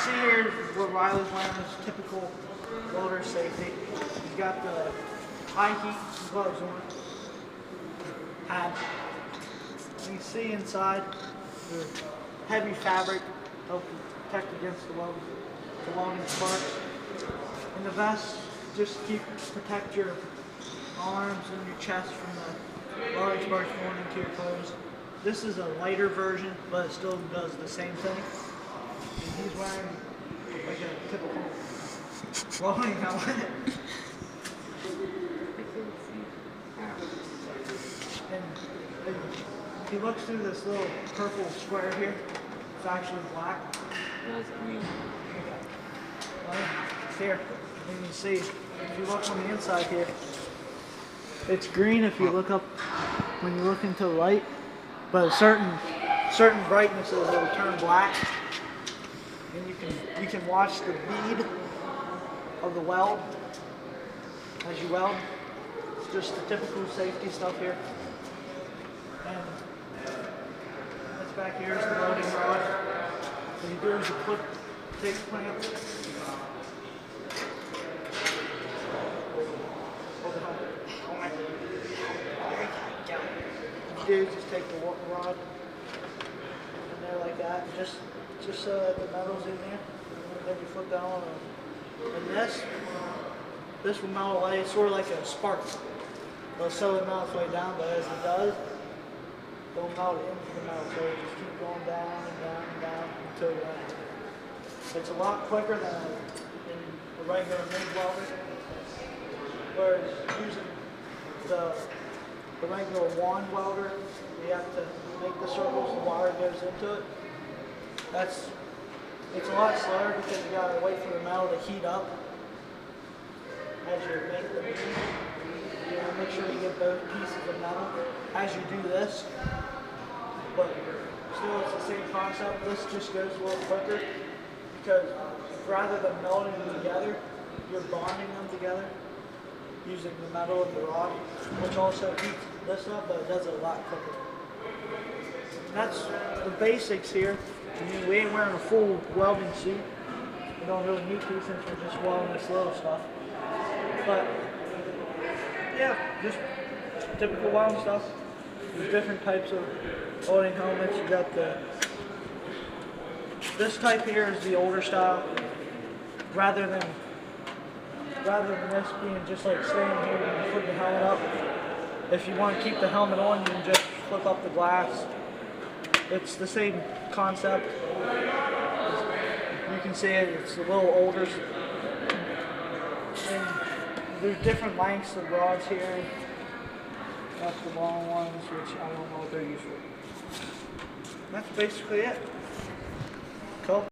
see here what Riley's wearing is typical welder safety. He's got the high heat gloves on. And you can see inside the heavy fabric helps protect against the welding sparks. And the vest just protect your arms and your chest from the welding sparks going into your clothes. This is a lighter version, but it still does the same thing. And he's wearing like a typical welding helmet. And if he looks through this little purple square here, it's actually black. That's green. Here, you can see, if you look on the inside here, it's green if you look up, when you look into the light, but certain brightnesses it will turn black, and you can watch the bead of the weld as you weld. It's just the typical safety stuff here. And this back here is the welding rod. What you do is you put big clamp. What you do is just take the rod in there like that, and just so that the metal's in there, and then you flip down, and this will melt away. It's sort of like a spark. It'll slowly melt its way down, but as it does, it'll melt into the metal, so it just keep going down and down and down until you end. It's a lot quicker than a regular MIG welder, whereas using the regular wand welder, you have to make the circles, the wire goes into it. It's a lot slower because you gotta wait for the metal to heat up as you make the bead. You want to make sure you get both pieces of metal as you do this, but still it's the same concept. This just goes a little quicker because rather than melding them together, you're bonding them together using the metal and the rod, which also heats this up, but it does it a lot quicker. And that's the basics here. I mean, we ain't wearing a full welding suit. We don't really need to since we're just welding this little stuff. But yeah, just typical welding stuff. There's different types of welding helmets. You got this type here is the older style. Rather than this being just like staying here and flip the helmet up. If you want to keep the helmet on, you can just flip up the glass. It's the same concept. You can see it's a little older. And there's different lengths of rods here. That's the long ones, which I don't know what they're used for. That's basically it. Cool.